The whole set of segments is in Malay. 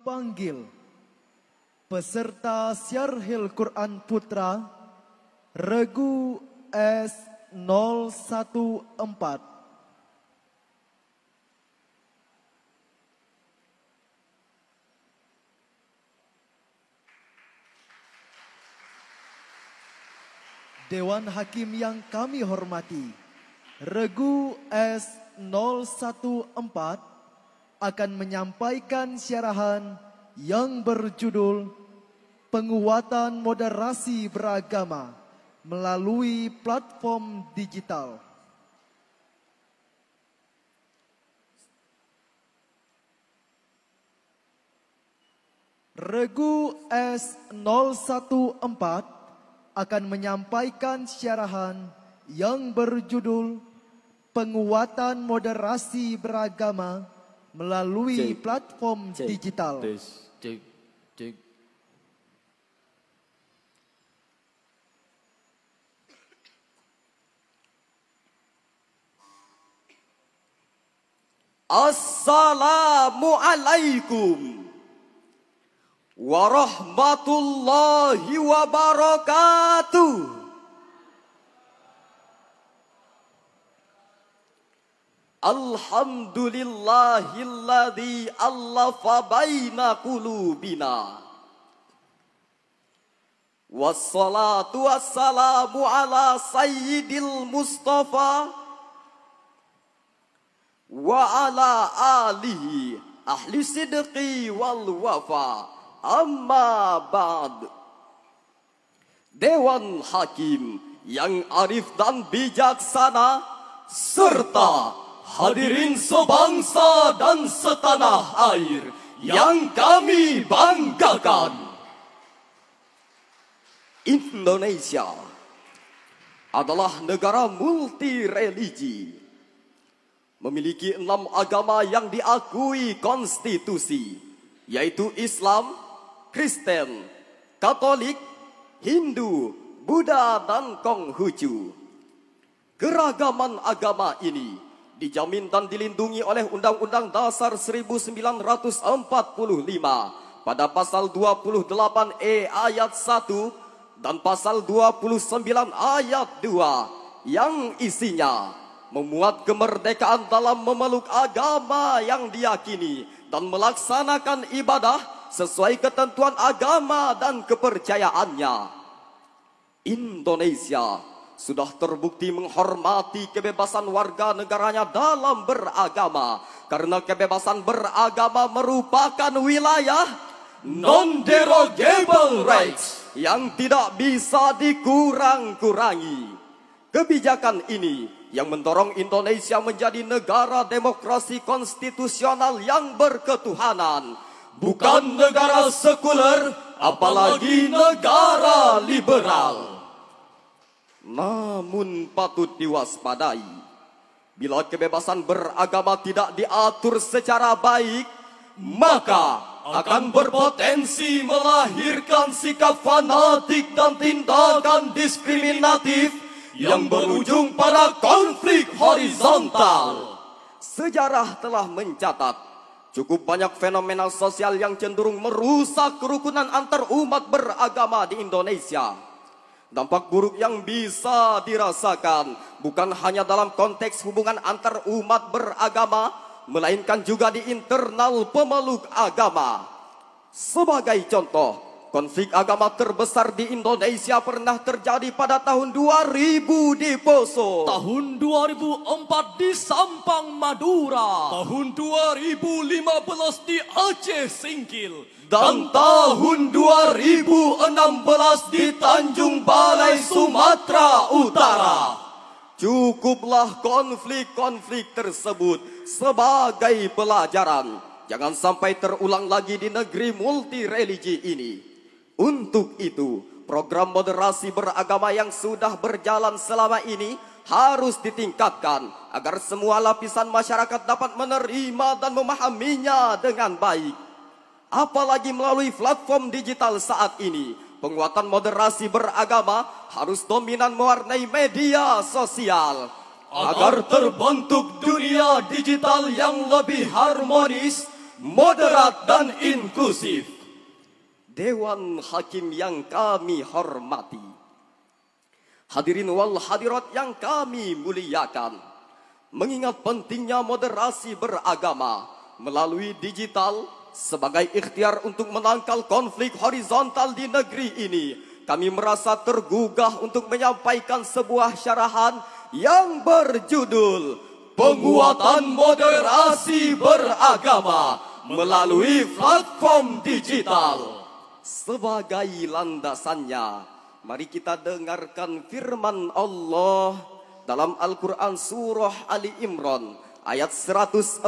memanggil peserta Syarhil Quran Putra Regu S014. Dewan Hakim yang kami hormati, Regu S014 akan menyampaikan syarahan yang berjudul Penguatan Moderasi Beragama melalui Platform Digital. Regu S014 akan menyampaikan syarahan yang berjudul Penguatan Moderasi Beragama melalui Platform Digital. Assalamualaikum warahmatullahi wabarakatuh. Alhamdulillahilladzi allafa baina qulubina. Wassalatu wassalamu ala sayyidil Mustafa wa ala alihi ahli sidqi wal wafa. Amma ba'd. Dewan Hakim yang arif dan bijaksana serta hadirin sebangsa dan setanah air yang kami banggakan. Indonesia adalah negara multi religi, memiliki 6 agama yang diakui konstitusi, yaitu Islam, Kristen, Katolik, Hindu, Buddha, dan Konghucu. Keragaman agama ini dijamin dan dilindungi oleh Undang-Undang Dasar 1945 pada pasal 28E ayat 1 dan pasal 29 ayat 2 yang isinya memuat kemerdekaan dalam memeluk agama yang diyakini dan melaksanakan ibadah sesuai ketentuan agama dan kepercayaannya. Indonesia sudah terbukti menghormati kebebasan warga negaranya dalam beragama, karena kebebasan beragama merupakan wilayah non-derogable rights yang tidak bisa dikurang-kurangi. Kebijakan ini yang mendorong Indonesia menjadi negara demokrasi konstitusional yang berketuhanan, bukan negara sekuler, apalagi negara liberal. Namun patut diwaspadai, bila kebebasan beragama tidak diatur secara baik, maka akan berpotensi melahirkan sikap fanatik dan tindakan diskriminatif yang berujung pada konflik horizontal. Sejarah telah mencatat cukup banyak fenomena sosial yang cenderung merusak kerukunan antar umat beragama di Indonesia. Dampak buruk yang bisa dirasakan bukan hanya dalam konteks hubungan antar umat beragama, melainkan juga di internal pemeluk agama. Sebagai contoh, konflik agama terbesar di Indonesia pernah terjadi pada tahun 2000 di Poso, tahun 2004 di Sampang, Madura, tahun 2015 di Aceh Singkil, dan tahun 2016 di Tanjung Balai, Sumatera Utara. Cukuplah konflik-konflik tersebut sebagai pelajaran. Jangan sampai terulang lagi di negeri multi religi ini. Untuk itu, program moderasi beragama yang sudah berjalan selama ini harus ditingkatkan agar semua lapisan masyarakat dapat menerima dan memahaminya dengan baik. Apalagi melalui platform digital saat ini, penguatan moderasi beragama harus dominan mewarnai media sosial, agar terbentuk dunia digital yang lebih harmonis moderat dan inklusif. Dewan Hakim yang kami hormati, hadirin wal hadirat yang kami muliakan, mengingat pentingnya moderasi beragama melalui digital sebagai ikhtiar untuk menangkal konflik horizontal di negeri ini, kami merasa tergugah untuk menyampaikan sebuah syarahan yang berjudul Penguatan Moderasi Beragama melalui Platform Digital. Sebagai landasannya, mari kita dengarkan firman Allah dalam Al-Quran Surah Ali Imran ayat 104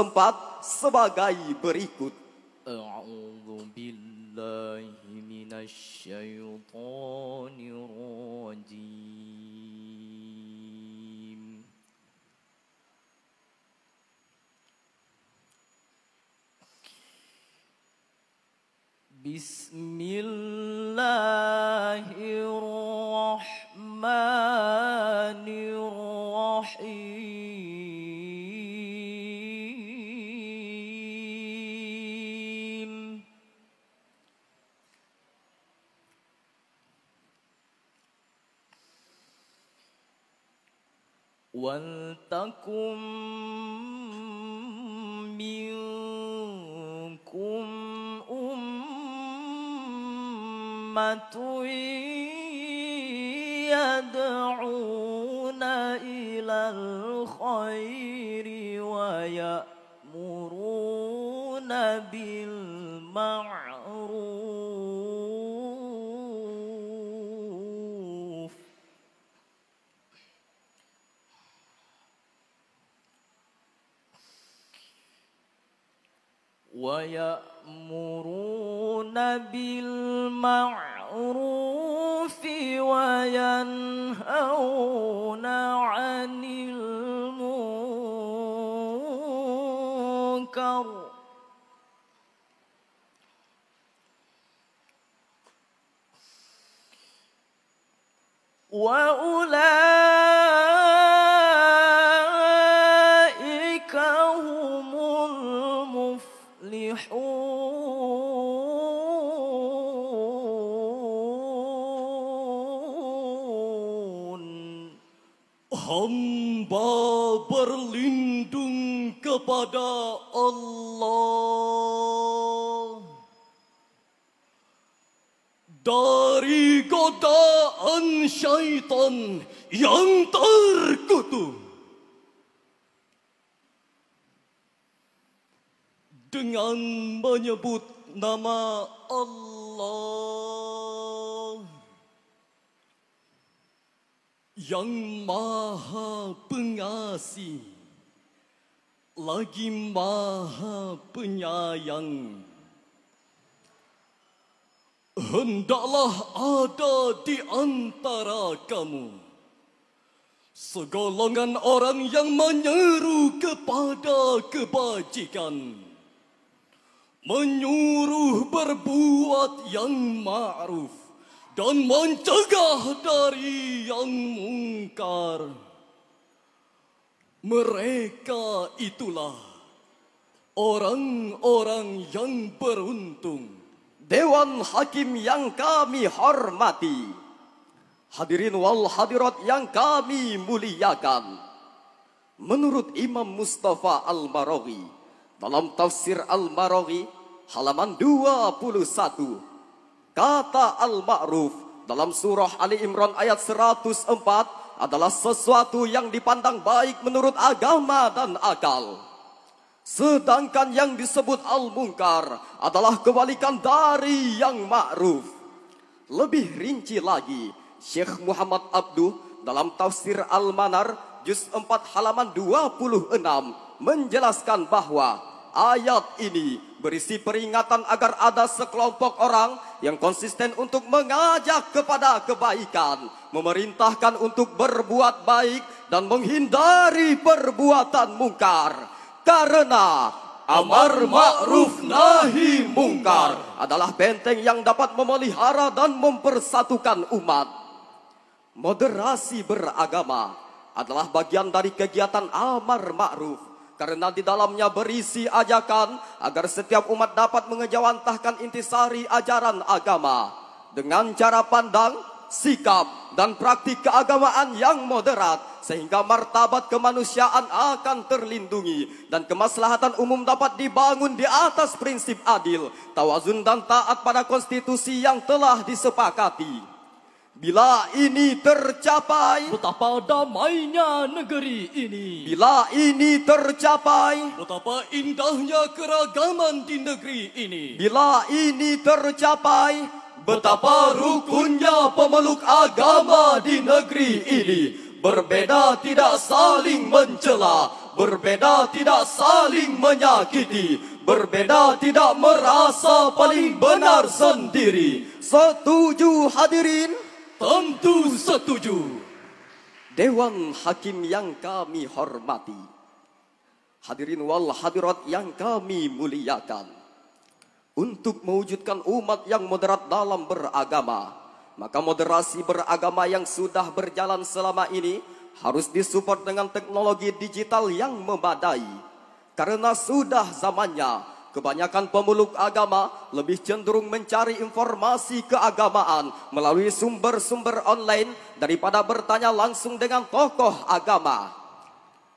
sebagai berikut. A'udzu billahi minasy syaithanir rajim. Bismillahirrahmanirrahim. Waltakum minkum ummatun yad'una ilal khairi wa ya'muruna bil ma'ruf wa ya'muruna bil ma'ruf wa yanhauna 'anil munkar wa ulaika humul muflihun. Hamba berlindung kepada Allah dari godaan syaitan yang terkutuk. Dengan menyebut nama Allah yang Maha Pengasih lagi Maha Penyayang, hendaklah ada di antara kamu segolongan orang yang menyeru kepada kebajikan, menyuruh berbuat yang ma'ruf dan mencegah dari yang mungkar. Mereka itulah orang-orang yang beruntung. Dewan Hakim yang kami hormati, hadirin wal hadirat yang kami muliakan, menurut Imam Mustafa Al-Maraghi dalam tafsir Al-Maraghi halaman 21, kata al-ma'ruf dalam surah Ali Imran ayat 104 adalah sesuatu yang dipandang baik menurut agama dan akal. Sedangkan yang disebut al-munkar adalah kebalikan dari yang ma'ruf. Lebih rinci lagi, Syekh Muhammad Abduh dalam tafsir Al-Manar juz 4 halaman 26 menjelaskan bahwa ayat ini berisi peringatan agar ada sekelompok orang yang konsisten untuk mengajak kepada kebaikan, memerintahkan untuk berbuat baik dan menghindari perbuatan mungkar. Karena amar ma'ruf nahi mungkar adalah benteng yang dapat memelihara dan mempersatukan umat. Moderasi beragama adalah bagian dari kegiatan amar ma'ruf, karena di dalamnya berisi ajakan agar setiap umat dapat mengejawantahkan intisari ajaran agama dengan cara pandang, sikap, dan praktik keagamaan yang moderat, sehingga martabat kemanusiaan akan terlindungi dan kemaslahatan umum dapat dibangun di atas prinsip adil, tawazun dan taat pada konstitusi yang telah disepakati. Bila ini tercapai, betapa damainya negeri ini. bila ini tercapai, Betapa indahnya keragaman di negeri ini. bila ini tercapai, betapa rukunnya pemeluk agama di negeri ini. Berbeda tidak saling mencela, berbeda tidak saling menyakiti, berbeda tidak merasa paling benar sendiri. Setuju hadirin? Tentu setuju. Dewan Hakim yang kami hormati, hadirin wal hadirat yang kami muliakan, untuk mewujudkan umat yang moderat dalam beragama, maka moderasi beragama yang sudah berjalan selama ini harus disupport dengan teknologi digital yang memadai. Karena sudah zamannya kebanyakan pemeluk agama lebih cenderung mencari informasi keagamaan melalui sumber-sumber online daripada bertanya langsung dengan tokoh agama.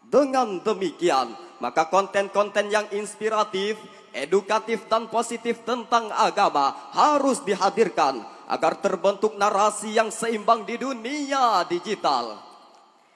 Dengan demikian, maka konten-konten yang inspiratif, edukatif dan positif tentang agama harus dihadirkan agar terbentuk narasi yang seimbang di dunia digital.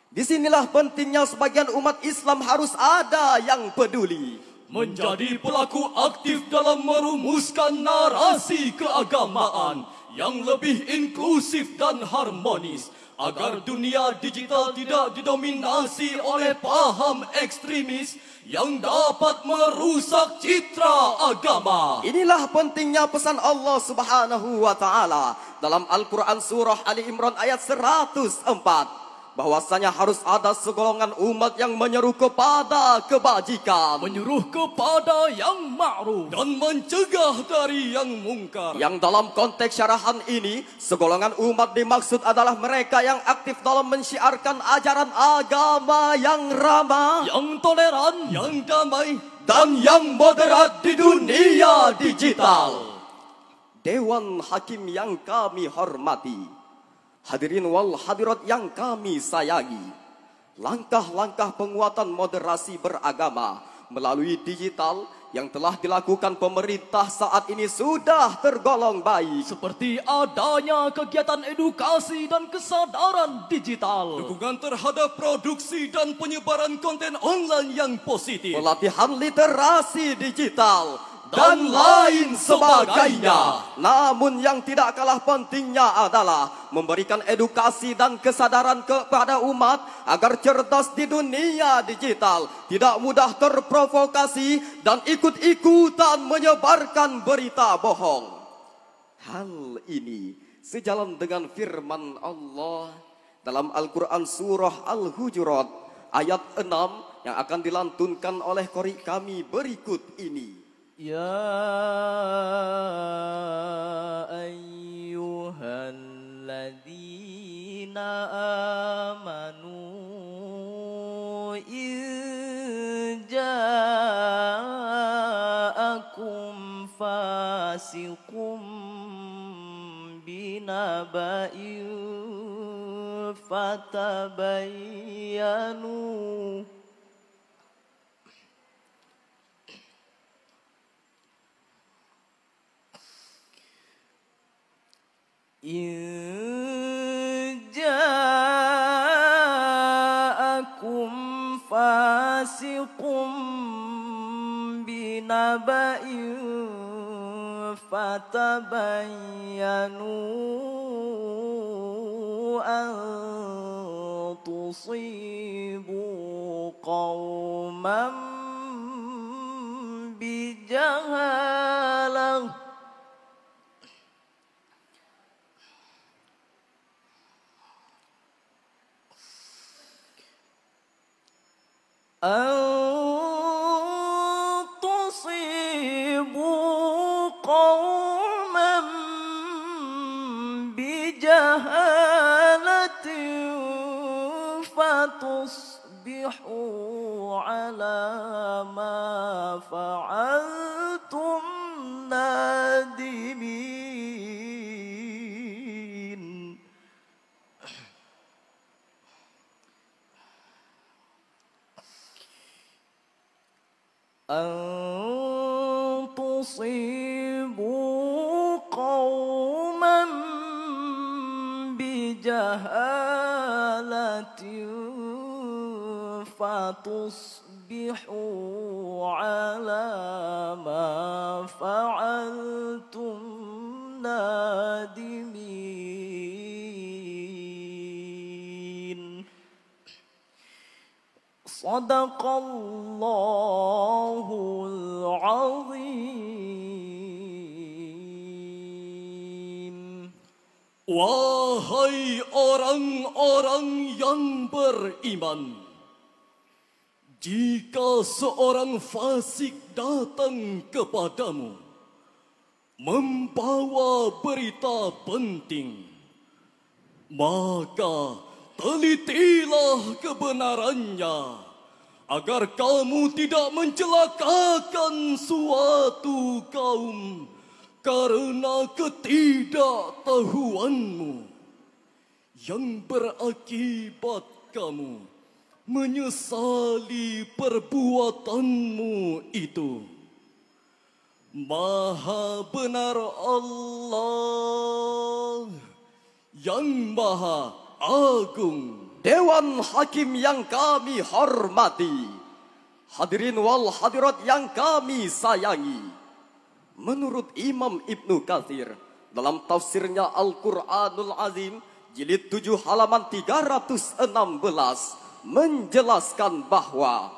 Disinilah pentingnya sebagian umat Islam harus ada yang peduli, Menjadi pelaku aktif dalam merumuskan narasi keagamaan yang lebih inklusif dan harmonis, agar dunia digital tidak didominasi oleh paham ekstremis yang dapat merusak citra agama. Inilah pentingnya pesan Allah Subhanahu wa taala dalam Al-Qur'an surah Ali Imran ayat 104. Bahwasanya harus ada segolongan umat yang menyeru kepada kebajikan, Menyuruh kepada yang ma'ruf dan mencegah dari yang mungkar. Yang dalam konteks syarahan ini, segolongan umat dimaksud adalah mereka yang aktif dalam mensyiarkan ajaran agama yang ramah, Yang toleran, yang damai, dan yang moderat di dunia digital. Dewan Hakim yang kami hormati, hadirin wal hadirat yang kami sayangi, langkah-langkah penguatan moderasi beragama melalui digital yang telah dilakukan pemerintah saat ini sudah tergolong baik. seperti adanya kegiatan edukasi dan kesadaran digital, dukungan terhadap produksi dan penyebaran konten online yang positif, Pelatihan literasi digital dan lain sebagainya. Namun yang tidak kalah pentingnya adalah memberikan edukasi dan kesadaran kepada umat agar cerdas di dunia digital, tidak mudah terprovokasi dan ikut-ikutan menyebarkan berita bohong. Hal ini sejalan dengan firman Allah dalam Al-Quran surah Al-Hujurat ayat 6 yang akan dilantunkan oleh qori kami berikut ini. يا أيها الذين آمنوا إن جاءكم فاسق بنبأ فتبينوا إن جاءكم فاسق بنبأ فتبينوا أن تصيبوا قوما بجهالة أن تصيبوا قوما بجهالة فتصبحوا على ما فعلتم نادمين. فتصبحوا على ما فعلتم نادمين. إن جاءكم فاسق بنبأ فتبينوا أن تصيبوا قوما بجهالة فتصبحوا على ما فعلتم نادمين. فتصبحوا على ما فعلتم نادمين. فعلتم نادمين أن تصيبوا قوما بجهالة فتصبحوا على ما فعلتم نادمين صدق الله العظيم. Wahai orang-orang yang beriman, jika seorang fasik datang kepadamu membawa berita penting, maka telitilah kebenarannya agar kamu tidak mencelakakan suatu kaum karena ketidaktahuanmu yang berakibat kamu menyesali perbuatanmu itu. Maha benar Allah yang Maha Agung. Dewan Hakim yang kami hormati, hadirin wal hadirat yang kami sayangi, menurut Imam Ibnu Katsir dalam tafsirnya Al-Quranul Azim jilid 7 halaman 316 menjelaskan bahwa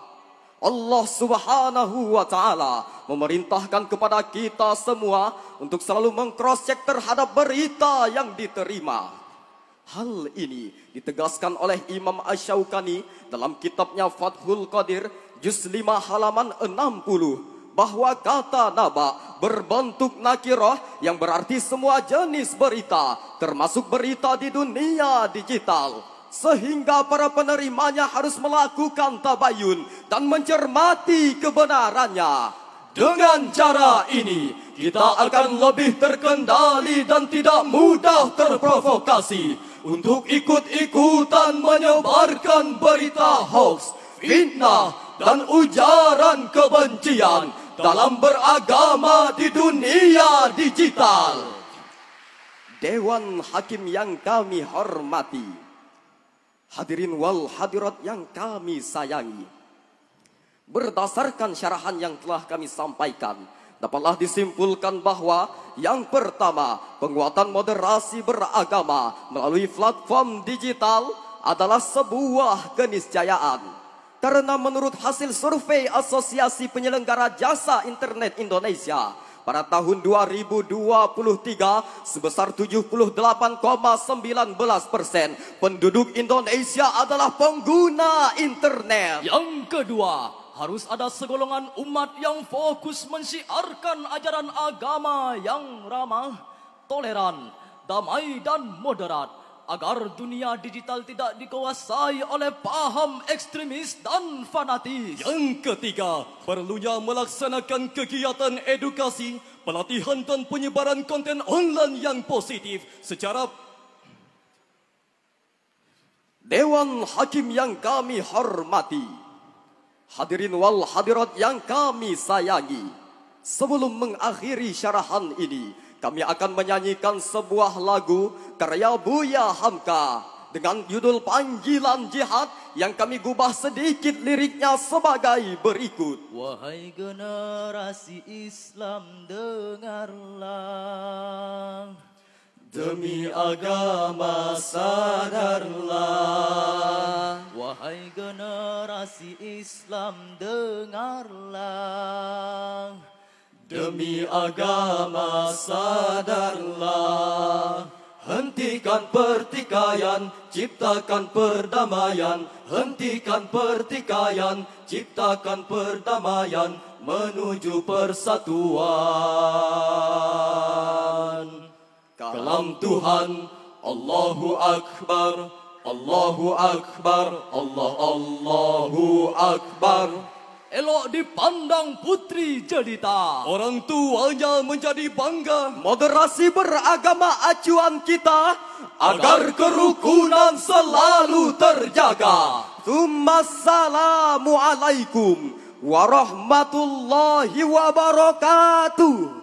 Allah Subhanahu wa Ta'ala memerintahkan kepada kita semua untuk selalu meng-cross-check terhadap berita yang diterima. Hal ini ditegaskan oleh Imam Asy-Syaukani dalam kitabnya Fathul Qadir juz 5 halaman 60 bahwa kata naba berbentuk nakirah yang berarti semua jenis berita termasuk berita di dunia digital, sehingga para penerimanya harus melakukan tabayun dan mencermati kebenarannya. Dengan cara ini kita akan lebih terkendali dan tidak mudah terprovokasi untuk ikut-ikutan menyebarkan berita hoax, fitnah, dan ujaran kebencian dalam beragama di dunia digital. Dewan Hakim yang kami hormati, hadirin wal hadirat yang kami sayangi, berdasarkan syarahan yang telah kami sampaikan, dapatlah disimpulkan bahwa yang pertama, penguatan moderasi beragama melalui platform digital adalah sebuah keniscayaan. Karena menurut hasil survei Asosiasi Penyelenggara Jasa Internet Indonesia pada tahun 2023 sebesar 78,19% penduduk Indonesia adalah pengguna internet. Yang kedua, harus ada segolongan umat yang fokus mensiarkan ajaran agama yang ramah, toleran, damai dan moderat, agar dunia digital tidak dikuasai oleh paham ekstremis dan fanatis. Yang ketiga, perlunya melaksanakan kegiatan edukasi, pelatihan dan penyebaran konten online yang positif secara. Dewan Hakim yang kami hormati, hadirin wal hadirat yang kami sayangi, sebelum mengakhiri syarahan ini, kami akan menyanyikan sebuah lagu karya Buya Hamka dengan judul Panggilan Jihad yang kami gubah sedikit liriknya sebagai berikut. Wahai generasi Islam, dengarlah. Demi agama sadarlah. Wahai generasi Islam, dengarlah. Demi agama sadarlah. Hentikan pertikaian, ciptakan perdamaian. Hentikan pertikaian, ciptakan perdamaian, menuju persatuan. Kalam Tuhan, Allahu Akbar, Allahu Akbar, Allahu Akbar. elok dipandang putri jelita. Orang tuanya menjadi bangga. Moderasi beragama acuan kita agar kerukunan selalu terjaga. Assalamualaikum warahmatullahi wabarakatuh.